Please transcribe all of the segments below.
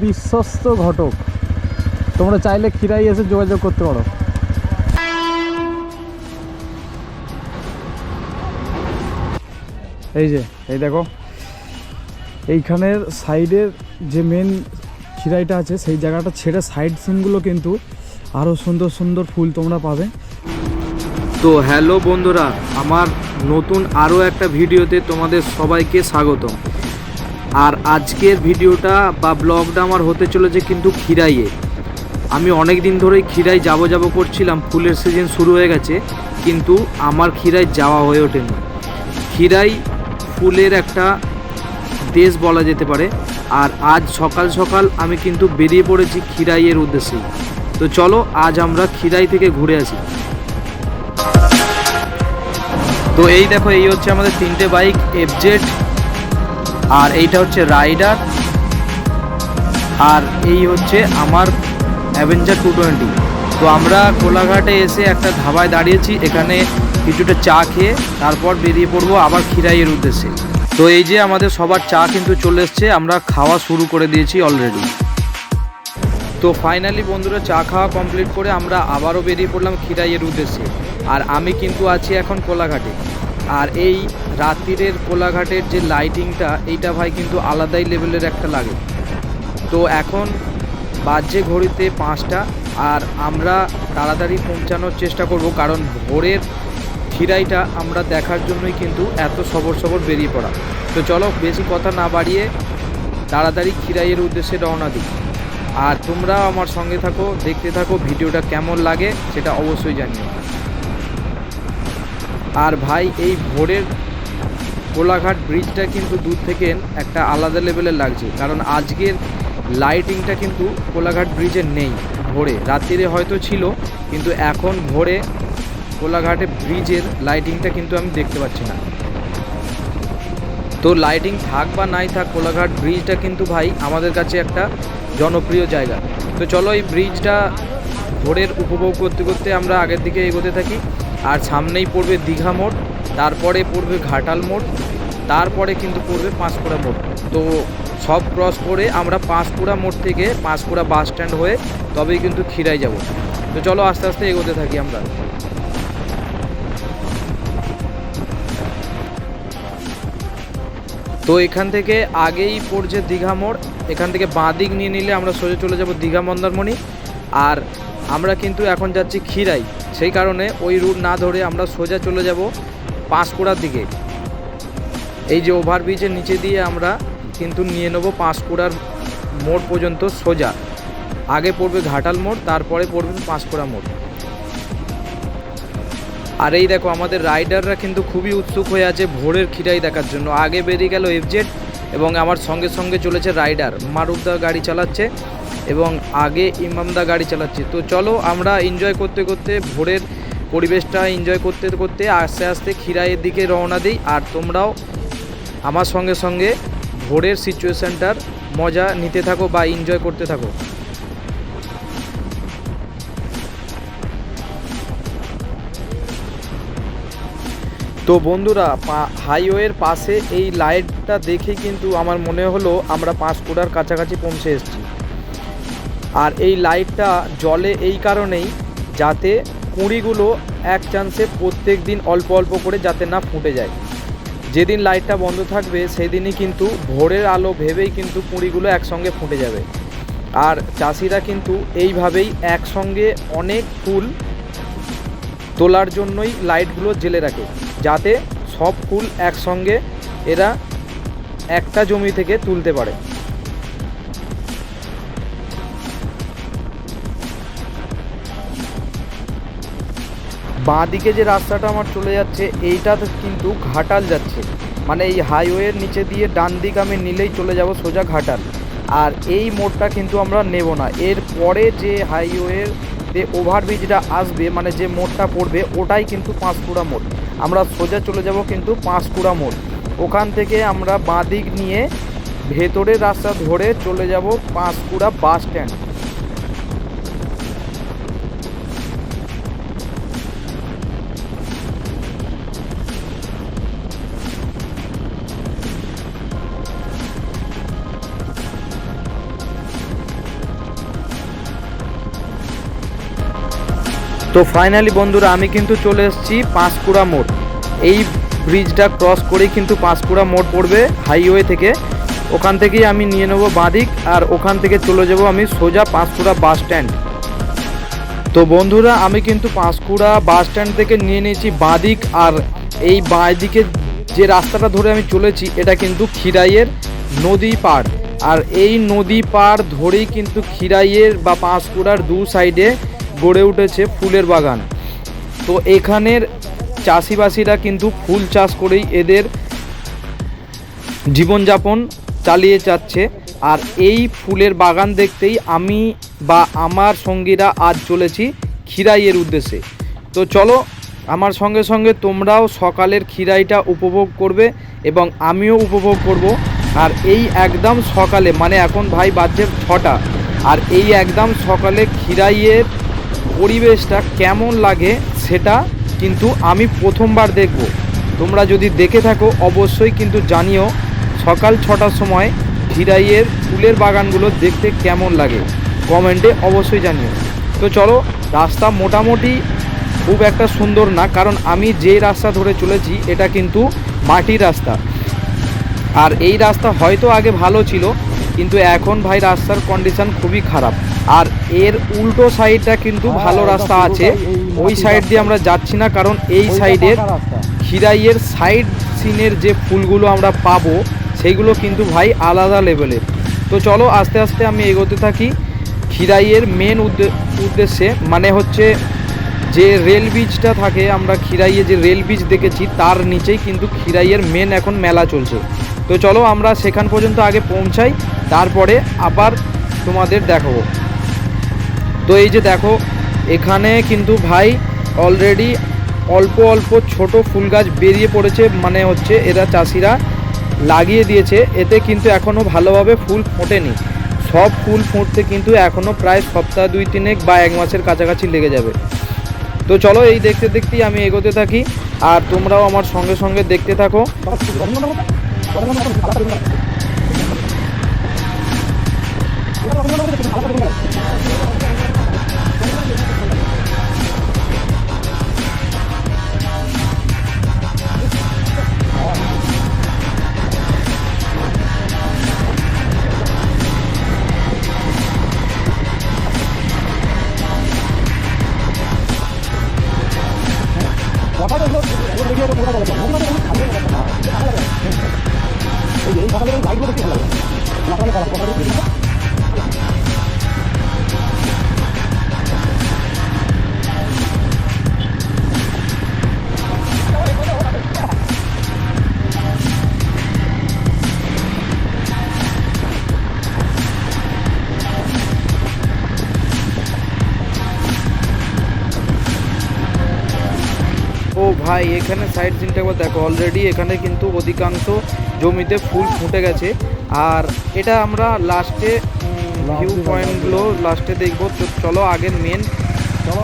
বিশ্বস্ত ঘটক। তোমরা চাইলে খিরাই এসে যোগাযোগ করতে পারো। এই দেখো, এইখানের সাইডের যে মেন খিরাইটা আছে সেই জায়গাটা ছেড়ে সাইড সিনগুলো কিন্তু আরও সুন্দর সুন্দর ফুল তোমরা পাবে। তো হ্যালো বন্ধুরা, আমার নতুন আরও একটা ভিডিওতে তোমাদের সবাইকে স্বাগতম। আর আজকের ভিডিওটা বা ব্লগটা আমার হতে চলেছে কিন্তু খিরাইয়ে। আমি অনেক দিন ধরেই খিরাই যাব করছিলাম, ফুলের সিজন শুরু হয়ে গেছে, কিন্তু আমার খিরাই যাওয়া হয়ে ওঠেনি। খিরাই ফুলের একটা দেশ বলা যেতে পারে। আর আজ সকাল সকাল আমি কিন্তু বেরিয়ে পড়েছি খিরাইয়ের উদ্দেশ্যে। তো চলো আজ আমরা খিরাই থেকে ঘুরে আসি। তো এই দেখো, এই হচ্ছে আমাদের 3টে বাইক, এফজেড, আর এইটা হচ্ছে রাইডার, আর এই হচ্ছে আমার অ্যাভেঞ্জার 220। তো আমরা কোলাঘাটে এসে একটা ধাবায় দাঁড়িয়েছি, এখানে কিছুটা চা খেয়ে তারপর বেরিয়ে পড়বো আবার খিরাইয়ের উদ্দেশ্যে। তো এই যে আমাদের সবার চা কিন্তু চলে এসছে, আমরা খাওয়া শুরু করে দিয়েছি অলরেডি। তো ফাইনালি বন্ধুরা, চা খাওয়া কমপ্লিট করে আমরা আবারও বেরিয়ে পড়লাম খিরাইয়ের উদ্দেশ্যে। আর আমি কিন্তু আছি এখন কোলাঘাটে। আর এই রাত্রিরের কোলাঘাটের যে লাইটিংটা, এইটা ভাই কিন্তু আলাদাই লেভেলের একটা লাগে। তো এখন বাজে ঘড়িতে 5টা, আর আমরা তাড়াতাড়ি পৌঁছানোর চেষ্টা করব, কারণ ভোরের খিরাইটা আমরা দেখার জন্যই কিন্তু এত সবর বেরিয়ে পড়া। তো চলো বেশি কথা না বাড়িয়ে তাড়াতাড়ি খিরাইয়ের উদ্দেশ্যে রওনা দিই। আর তোমরা আমার সঙ্গে থাকো, দেখতে থাকো, ভিডিওটা কেমন লাগে সেটা অবশ্যই জানিও। আর ভাই, এই ভোরের কোলাঘাট ব্রিজটা কিন্তু দূর থেকে একটা আলাদা লেভেলের লাগছে, কারণ আজকের লাইটিংটা কিন্তু কোলাঘাট ব্রিজে নেই। ভোরে রাত্রিরে হয়তো ছিল, কিন্তু এখন ভোরে কোলাঘাটে ব্রিজের লাইটিংটা কিন্তু আমি দেখতে পাচ্ছি না। তো লাইটিং থাক বা নাই থাক, কোলাঘাট ব্রিজটা কিন্তু ভাই আমাদের কাছে একটা জনপ্রিয় জায়গা। তো চলো এই ব্রিজটা ভোরের উপভোগ করতে করতে আমরা আগের দিকে এগোতে থাকি। আর সামনেই পড়বে দীঘা মোড়, তারপরে পড়বে ঘাটাল মোড়, তারপরে কিন্তু পড়বে পাঁশকুড়া মোড়। তো সব ক্রস করে আমরা পাঁশকুড়া মোড় থেকে পাঁশকুড়া বাস স্ট্যান্ড হয়ে তবেই কিন্তু খিরাই যাব। তো চলো আস্তে আস্তে এগোতে থাকি আমরা। তো এখান থেকে আগেই পড়ছে দীঘা মোড়, এখান থেকে বাঁ দিক নিয়ে নিলে আমরা সোজা চলে যাব দীঘা মন্দারমণি। আর আমরা কিন্তু এখন যাচ্ছি খিরাই, সেই কারণে ওই রুট না ধরে আমরা সোজা চলে যাব পাঁশকুড়ার দিকে। এই যে ওভারব্রিজের নিচে দিয়ে আমরা কিন্তু নিয়ে নেব পাঁশকুড়ার মোড় পর্যন্ত সোজা। আগে পড়বে ঘাটাল মোড়, তারপরে পড়বে পাঁশকুড়া মোড়। আর এই দেখো, আমাদের রাইডাররা কিন্তু খুবই উৎসুক হয়ে আছে ভোরের খিরাই দেখার জন্য। আগে বেরিয়ে গেল এফজেড এবং আমার সঙ্গে সঙ্গে চলেছে রাইডার। মারুফদা গাড়ি চালাচ্ছে এবং আগে ইমামদা গাড়ি চালাচ্ছে। তো চলো আমরা এনজয় করতে করতে, ভোরের পরিবেশটা এনজয় করতে করতে আস্তে আস্তে খিরাইয়ের দিকে রওনা দিই। আর তোমরাও আমার সঙ্গে সঙ্গে ভোরের সিচুয়েশানটার মজা নিতে থাকো বা এনজয় করতে থাকো। তো বন্ধুরা, হাইওয়ের পাশে এই লাইটটা দেখে কিন্তু আমার মনে হলো আমরা পাঁশকুড়ার কাছাকাছি পৌঁছে এসেছি। আর এই লাইটটা জ্বলে এই কারণেই, যাতে কুঁড়িগুলো এক চান্সে প্রত্যেক দিন অল্প অল্প করে যাতে না ফুটে যায়। যেদিন লাইটটা বন্ধ থাকবে সেদিনই কিন্তু ভোরের আলো ভেবেই কিন্তু কুঁড়িগুলো একসঙ্গে ফুটে যাবে। আর চাষিরা কিন্তু এইভাবেই একসঙ্গে অনেক ফুল তোলার জন্যই লাইটগুলো জ্বেলে রাখে, যাতে সব ফুল একসঙ্গে এরা একটা জমি থেকে তুলতে পারে। বাঁ দিকে যে রাস্তাটা আমার চলে যাচ্ছে, এইটা কিন্তু ঘাটাল যাচ্ছে, মানে এই হাইওয়ের নিচে দিয়ে ডান দিক আমি নিলেই চলে যাব সোজা ঘাটাল। আর এই মোড়টা কিন্তু আমরা নেব না, এর পরে যে হাইওয়ের যে ওভারব্রিজটা আসবে, মানে যে মোড়টা পড়বে, ওটাই কিন্তু পাঁশকুড়া মোড়। আমরা সোজা চলে যাব কিন্তু পাঁশকুড়া মোড়। ওখান থেকে আমরা বাঁ দিক নিয়ে ভেতরের রাস্তা ধরে চলে যাব পাঁশকুড়া বাস স্ট্যান্ড। তো ফাইনালি বন্ধুরা আমি কিন্তু চলে এসেছি পাঁশকুড়া মোড়। এই ব্রিজটা ক্রস করেই কিন্তু পাঁশকুড়া মোড় পড়বে হাইওয়ে থেকে। ওখান থেকেই আমি নিয়ে নেবো বাঁদিক, আর ওখান থেকে চলে যাব আমি সোজা পাঁশকুড়া বাস স্ট্যান্ড। তো বন্ধুরা আমি কিন্তু পাঁশকুড়া বাস স্ট্যান্ড থেকে নিয়ে নিয়েছি বাঁদিক, আর এই বাঁদিকে যে রাস্তাটা ধরে আমি চলেছি এটা কিন্তু খিরাইয়ের নদী পাড়। আর এই নদী পাড় ধরেই কিন্তু খিরাইয়ের বা পাঁশকুড়ার দু সাইডে গড়ে উঠেছে ফুলের বাগান। তো এখানের চাষিবাসীরা কিন্তু ফুল চাষ করেই এদের জীবনযাপন চালিয়ে যাচ্ছে। আর এই ফুলের বাগান দেখতেই আমি বা আমার সঙ্গীরা আজ চলেছি খিরাইয়ের উদ্দেশ্যে। তো চলো আমার সঙ্গে সঙ্গে তোমরাও সকালের খিরাইটা উপভোগ করবে এবং আমিও উপভোগ করব। আর এই একদম সকালে, মানে এখন ভাই বাজছে 6টা, আর এই একদম সকালে খিরাইয়ের পরিবেশটা কেমন লাগে সেটা কিন্তু আমি প্রথমবার দেখব। তোমরা যদি দেখে থাকো অবশ্যই কিন্তু জানিও সকাল 6টার সময় খিরাইয়ের ফুলের বাগানগুলো দেখতে কেমন লাগে, কমেন্টে অবশ্যই জানিও। তো চলো, রাস্তা মোটামুটি খুব একটা সুন্দর না, কারণ আমি যে রাস্তা ধরে চলেছি এটা কিন্তু মাটির রাস্তা। আর এই রাস্তা হয়তো আগে ভালো ছিল, কিন্তু এখন ভাই রাস্তার কন্ডিশন খুবই খারাপ। আর এর উল্টো সাইডটা কিন্তু ভালো রাস্তা আছে, ওই সাইড দিয়ে আমরা যাচ্ছি না, কারণ এই সাইডের খিরাইয়ের সাইড সিনের যে ফুলগুলো আমরা পাবো সেইগুলো কিন্তু ভাই আলাদা লেভেলের। তো চলো আস্তে আস্তে আমি এগোতে থাকি খিরাইয়ের মেন উদ্দেশ্যে, মানে হচ্ছে যে রেল ব্রিজটা থাকে, আমরা খিরাইয়ে যে রেল ব্রিজ দেখেছি তার নিচেই কিন্তু খিরাইয়ের মেন এখন মেলা চলছে। তো চলো আমরা সেখান পর্যন্ত আগে পৌঁছাই, তারপরে আবার তোমাদের দেখাবো। তো এই যে দেখো এখানে কিন্তু ভাই অলরেডি অল্প অল্প ছোট ফুল গাছ বেরিয়ে পড়েছে, মানে হচ্ছে এরা চাষিরা লাগিয়ে দিয়েছে। এতে কিন্তু এখনও ভালোভাবে ফুল ফোটেনি, সব ফুল ফুটতে কিন্তু এখনও প্রায় সপ্তাহ 2-3 বা 1 মাসের কাছাকাছি লেগে যাবে। তো চলো এই দেখতে দেখতেই আমি এগোতে থাকি, আর তোমরাও আমার সঙ্গে সঙ্গে দেখতে থাকো। ও ভাই এখানে সাইড সিনটা একবার দেখো, অলরেডি এখানে কিন্তু অধিকাংশ জমিতে ফুল ফুটে গেছে। আর এটা আমরা লাস্টে ভিউ পয়েন্টগুলো লাস্টে দেখবো। তো চলো আগের মেন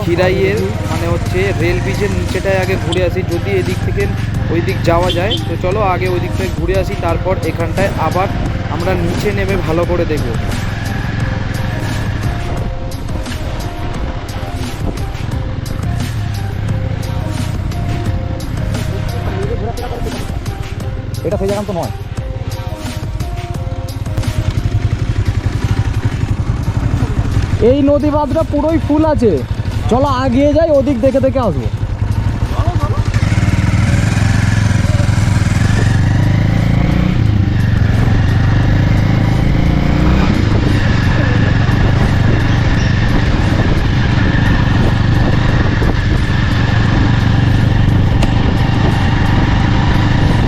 খিরাইয়ের মানে হচ্ছে রেল ব্রিজের নিচেটায় আগে ঘুরে আসি, যদি এদিক থেকে ওই দিক যাওয়া যায়। তো চলো আগে ওই দিক থেকে ঘুরে আসি, তারপর এখানটায় আবার আমরা নিচে নেমে ভালো করে দেখবো। এটা সেই জায়গা তো নয়। এই নদী বাঁধটা পুরোই ফুল আছে, চলো আগিয়ে যাই, ওদিক দেখে দেখে আসবো।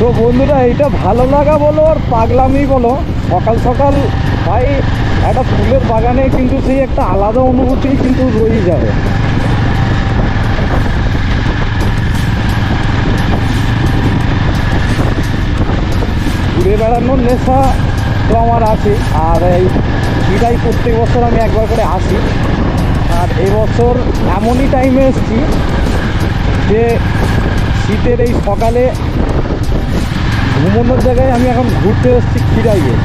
তো বন্ধুরা এটা ভালো লাগা বলো আর পাগলামি বলো, সকাল সকাল ভাই একটা ফুলের বাগানে কিন্তু সেই একটা আলাদা অনুভূতি কিন্তু রয়ে যাবে। ঘুরে বেড়ানোর নেশা তো আমার আছে, আর এই খিরাই প্রত্যেক বছর আমি একবার করে আসি। আর এবছর এমনই টাইমে এসেছি যে শীতের এই সকালে ঘুমানোর জায়গায় আমি এখন ঘুরতে এসেছি খিরাইয়ে।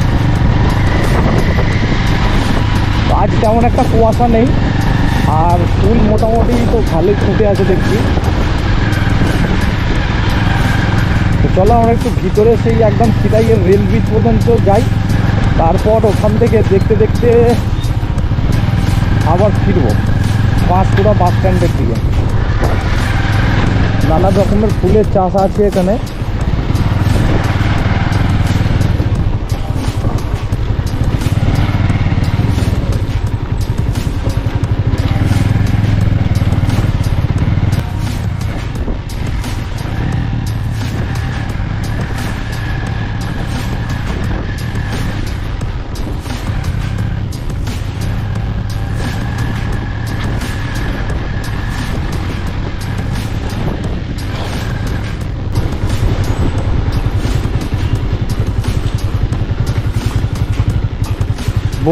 আজ তেমন একটা কুয়াশা নেই, আর ফুল মোটামুটি তো ভালোই ফুটে আছে দেখছি। তো চলো আমরা একটু ভিতরে সেই একদম খিরাইয়ের রেল ব্রিজ পর্যন্ত যাই, তারপর ওখান থেকে দেখতে দেখতে আবার ফিরবো পাঁশকুড়া বাস স্ট্যান্ডের দিকে। নানা রকমের ফুলের চাষ আছে এখানে।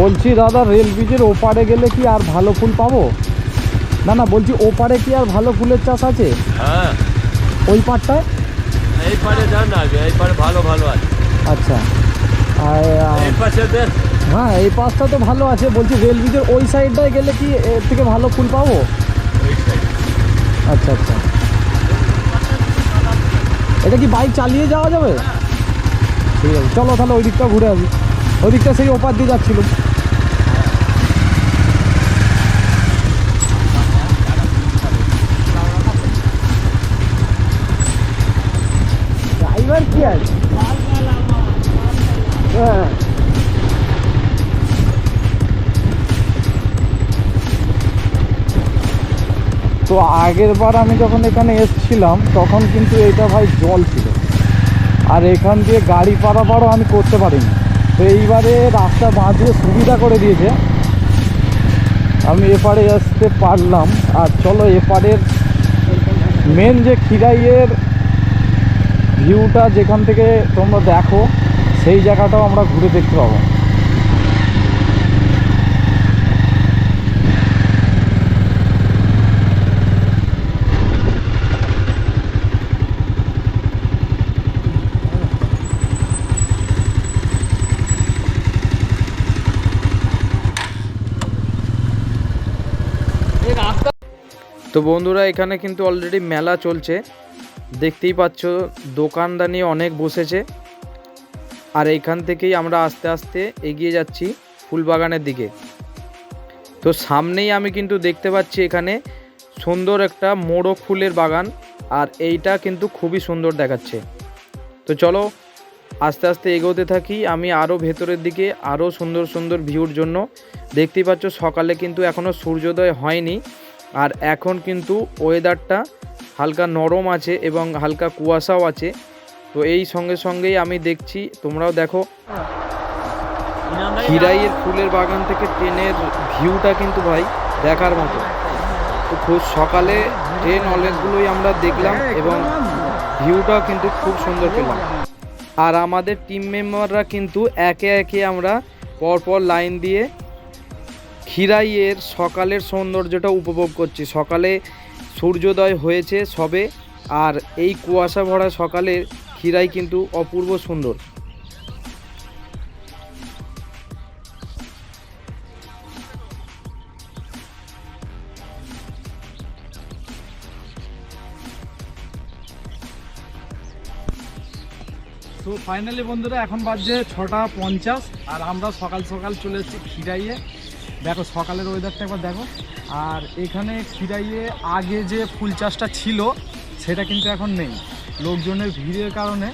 বলছি দাদা, রেল ব্রিজের ওপারে গেলে কি আর ভালো ফুল পাবো? না না, বলছি ওপারে কি আর ভালো ফুলের চাষ আছে? হ্যাঁ, ওই পাড়টায়? এই পারে যান না, এই পারে ভালো ভালো আছে। আচ্ছা, আর এই পাশে দেন। হ্যাঁ, এই পাশটা তো ভালো আছে। বলছি রেল ব্রিজের ওই সাইডটায় গেলে কি এর থেকে ভালো ফুল পাবো? ওই সাইড। আচ্ছা আচ্ছা, এটা কি বাইক চালিয়ে যাওয়া যাবে? ঠিক আছে, চলো তাহলে ওই দিকটা ঘুরে আসি। ওই দিকটা সেই ওপার দিয়ে যাচ্ছিল। ড্রাইভার কি আছে? হ্যাঁ, তো আগের বার আমি যখন এখানে এসেছিলাম তখন কিন্তু এইটা ভাই জল ছিল, আর এখান দিয়ে গাড়ি পারাপারও আমি করতে পারিনি। তো এইবারে রাস্তা বাঁধিয়ে সুবিধা করে দিয়েছে, আমি এপারে আসতে পারলাম। আর চলো এপারের মেন যে খিরাইয়ের ভিউটা যেখান থেকে তোমরা দেখো সেই জায়গাটাও আমরা ঘুরে দেখতে পাবো। তো বন্ধুরা, এখানে কিন্তু অলরেডি মেলা চলছে, দেখতেই পাচ্ছ দোকানদানি অনেক বসেছে। আর এইখান থেকেই আমরা আস্তে আস্তে এগিয়ে যাচ্ছি ফুলবাগানের দিকে। তো সামনেই আমি কিন্তু দেখতে পাচ্ছি এখানে সুন্দর একটা মোড়ক ফুলের বাগান, আর এইটা কিন্তু খুবই সুন্দর দেখাচ্ছে। তো চলো আস্তে আস্তে এগোতে থাকি আমি আরও ভেতরের দিকে, আরও সুন্দর সুন্দর ভিউর জন্য। দেখতেই পাচ্ছ সকালে কিন্তু এখনও সূর্যোদয় হয়নি, আর এখন কিন্তু ওয়েদারটা হালকা নরম আছে এবং হালকা কুয়াশাও আছে। তো এই সঙ্গে সঙ্গেই আমি দেখছি, তোমরাও দেখো, খিরাইয়ের ফুলের বাগান থেকে ট্রেনের ভিউটা কিন্তু ভাই দেখার মতো। তো খুব সকালে ট্রেন অনেকগুলোই আমরা দেখলাম এবং ভিউটাও কিন্তু খুব সুন্দর পেলাম। আর আমাদের টিম মেম্বাররা কিন্তু একে একে আমরা পরপর লাইন দিয়ে খিরাইয়ের সকালের সৌন্দর্যটা উপভোগ করছি। সকালে সূর্যোদয় হয়েছে সবে, আর এই কুয়াশা ভরা সকালে খিরাই কিন্তু অপূর্ব সুন্দর। তো ফাইনালি বন্ধুরা এখন বাজছে 6:50, আর আমরা সকাল সকাল চলে এসেছি খিরাইয়ে। দেখো সকালের ওয়েদারটা একবার দেখো। আর এখানে খিরাইয়ে আগে যে ফুল চাষটা ছিল সেটা কিন্তু এখন নেই, লোকজনের ভিড়ের কারণে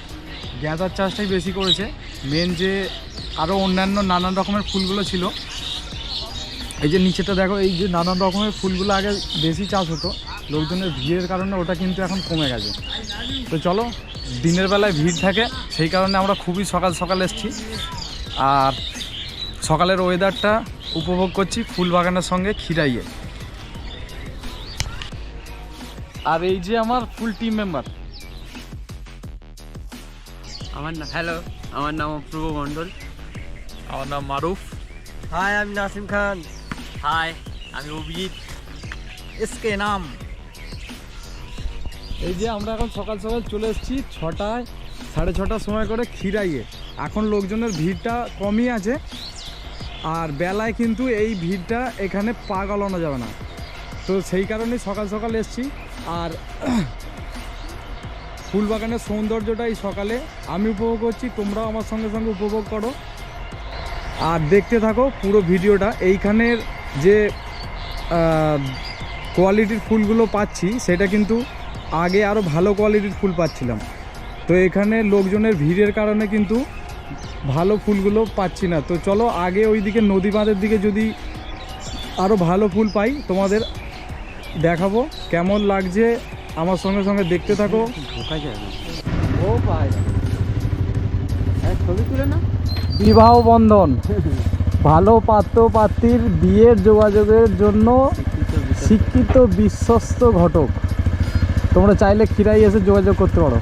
গ্যাদার চাষটাই বেশি করেছে। মেন যে আরও অন্যান্য নানান রকমের ফুলগুলো ছিল, এই যে নিচেটা দেখো, এই যে নানান রকমের ফুলগুলো আগে বেশি চাষ হতো, লোকজনের ভিড়ের কারণে ওটা কিন্তু এখন কমে গেছে। তো চলো, দিনের বেলায় ভিড় থাকে সেই কারণে আমরা খুবই সকাল সকাল এসেছি, আর সকালের ওয়েদারটা উপভোগ করছি ফুল বাগানের সঙ্গে খিরাইয়ে। আর এই যে আমার ফুল টিম মেম্বার। আমার নাম অপূর্ব মণ্ডল। আমার নাম মারুফ। হাই, আমি নাসিম খান। হাই, আমি অভিজিৎ। इसके नाम। এই যে আমরা এখন সকাল সকাল চলে এসেছি 6টা 6:30 সময় করে খিরাইয়ে। এখন লোকজনের ভিড়টা কমই আছে, আর বেলায় কিন্তু এই ভিড়টা এখানে পা গলানো যাবে না। তো সেই কারণেই সকাল সকাল এসছি। আর ফুল বাগানের সৌন্দর্যটা এই সকালে আমি উপভোগ করছি, তোমরাও আমার সঙ্গে সঙ্গে উপভোগ করো আর দেখতে থাকো পুরো ভিডিওটা। এইখানের যে কোয়ালিটির ফুলগুলো পাচ্ছি সেটা কিন্তু আগে আরও ভালো কোয়ালিটির ফুল পাচ্ছিলাম, তো এখানে লোকজনের ভিড়ের কারণে কিন্তু ভালো ফুলগুলো পাচ্ছি না। তো চলো আগে ওই দিকে নদী বাঁধের দিকে যদি আরও ভালো ফুল পাই তোমাদের দেখাবো, কেমন লাগছে আমার সঙ্গে সঙ্গে দেখতে থাকো। ও ভাই ছবি তুলে না। বিবাহ বন্ধন, ভালো পাত্র পাত্রীর বিয়ের যোগাযোগের জন্য শিক্ষিত বিশ্বস্ত ঘটক। তোমরা চাইলে খিরাই এসে যোগাযোগ করতে পারো।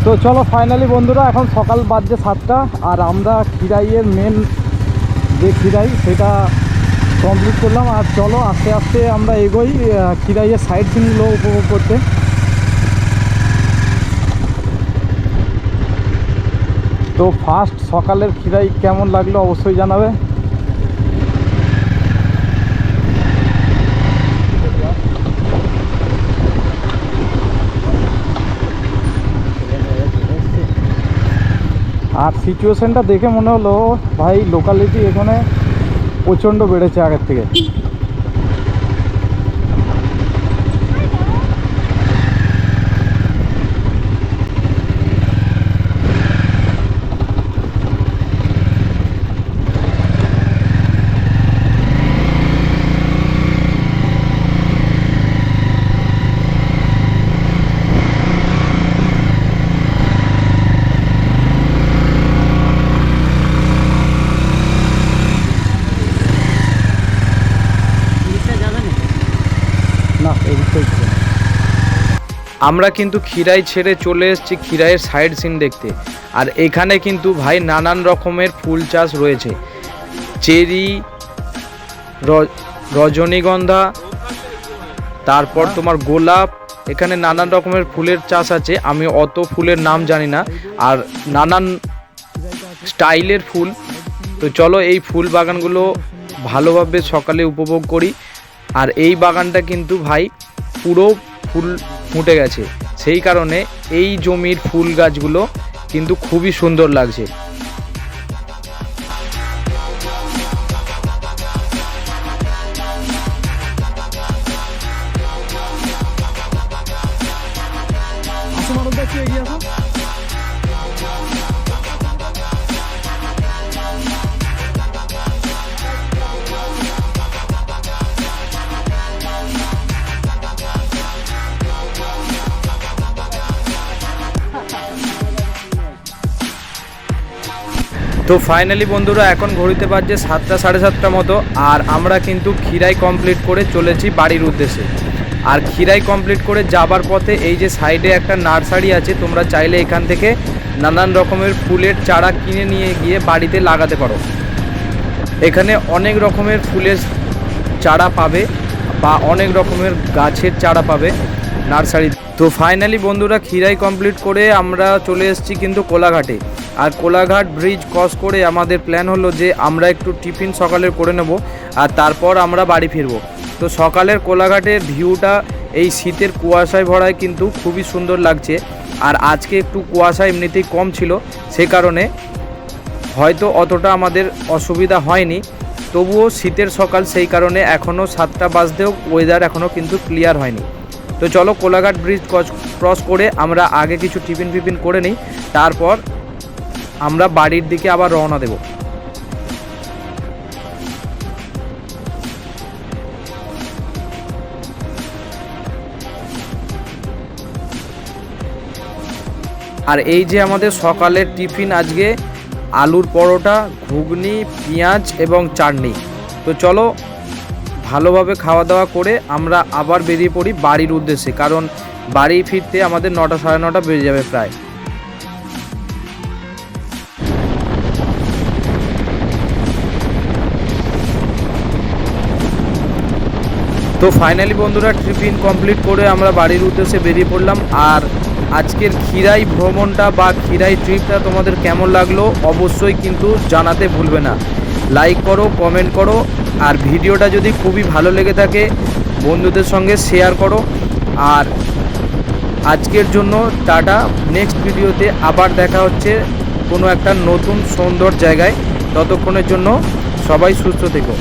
তো চলো ফাইনালি বন্ধুরা, এখন সকাল বাজছে 7টা আর আমরা খিরাইয়ের মেন যে খিরাই সেটা কমপ্লিট করলাম। আর চলো আস্তে আস্তে আমরা এগোই খিরাইয়ের সাইড সিনগুলো উপভোগ করতে। তো ফার্স্ট সকালের খিরাই কেমন লাগলো অবশ্যই জানাবে। আর সিচুয়েশনটা দেখে মনে হলো ভাই লোকালিটি এখানে প্রচণ্ড বেড়েছে আগের থেকে। না এদিকটাই ছিল। আমরা কিন্তু খিরাই ছেড়ে চলে এসেছি খিরাইয়ের সাইড সিন দেখতে। আর এখানে কিন্তু ভাই নানান রকমের ফুল চাষ রয়েছে, চেরি, রজনীগন্ধা, তারপর তোমার গোলাপ, এখানে নানান রকমের ফুলের চাষ আছে। আমি অত ফুলের নাম জানি না, আর নানান স্টাইলের ফুল। তো চলো এই ফুল বাগানগুলো ভালোভাবে সকালে উপভোগ করি। আর এই বাগানটা কিন্তু ভাই পুরো ফুল ফুটে গেছে, সেই কারণে এই জমির ফুল গাছগুলো কিন্তু খুবই সুন্দর লাগছে। আসো মানব দা, একটু এগিয়ে আসো। তো ফাইনালি বন্ধুরা এখন ঘড়িতে বাজছে 7টা সাড়ে 7টা মতো, আর আমরা কিন্তু খিরাই কমপ্লিট করে চলেছি বাড়ির উদ্দেশ্যে। আর খিরাই কমপ্লিট করে যাবার পথে এই যে সাইডে একটা নার্সারি আছে, তোমরা চাইলে এখান থেকে নানান রকমের ফুলের চারা কিনে নিয়ে গিয়ে বাড়িতে লাগাতে পারো। এখানে অনেক রকমের ফুলের চারা পাবে বা অনেক রকমের গাছের চারা পাবে নার্সারি। তো ফাইনালি বন্ধুরা খিরাই কমপ্লিট করে আমরা চলে এসেছি কিন্তু কোলাঘাটে। আর কোলাঘাট ব্রিজ ক্রস করে আমাদের প্ল্যান হলো যে আমরা একটু টিফিন সকালের করে নেব আর তারপর আমরা বাড়ি ফিরবো। তো সকালের কোলাঘাটের ভিউটা এই শীতের কুয়াশায় ভরায় কিন্তু খুবই সুন্দর লাগছে। আর আজকে একটু কুয়াশা এমনিতেই কম ছিল, সে কারণে হয়তো অতটা আমাদের অসুবিধা হয়নি। তবুও শীতের সকাল, সেই কারণে এখনও 7টা বাজতেও ওয়েদার এখনও কিন্তু ক্লিয়ার হয়নি। তো চলো কোলাঘাট ব্রিজ ক্রস করে আমরা আগে কিছু টিফিন করে নিই, তারপর আমরা বাড়ির দিকে আবার রওনা দেব। আর এই যে আমাদের সকালের টিফিন আজকে আলুর পরোটা, ঘুগনি, পেঁয়াজ এবং চাটনি। তো চলো ভালোভাবে খাওয়া দাওয়া করে আমরা আবার বেরিয়ে পড়ি বাড়ির উদ্দেশ্যে, কারণ বাড়ি ফিরতে আমাদের 9টা সাড়ে 9টা বেজে যাবে প্রায়। তো ফাইনালি বন্ধুরা টিফিন কমপ্লিট করে আমরা বাড়ির উদ্দেশ্যে বেরিয়ে পড়লাম। আর আজকের খিরাই ভ্রমণটা বা খিরাই ট্রিপটা তোমাদের কেমন লাগলো অবশ্যই কিন্তু জানাতে ভুলবে না। লাইক করো, কমেন্ট করো, আর ভিডিওটা যদি খুবই ভালো লেগে থাকে বন্ধুদের সঙ্গে শেয়ার করো। আর আজকের জন্য টাটা, নেক্সট ভিডিওতে আবার দেখা হচ্ছে কোনো একটা নতুন সুন্দর জায়গায়। ততক্ষণের জন্য সবাই সুস্থ থেকো।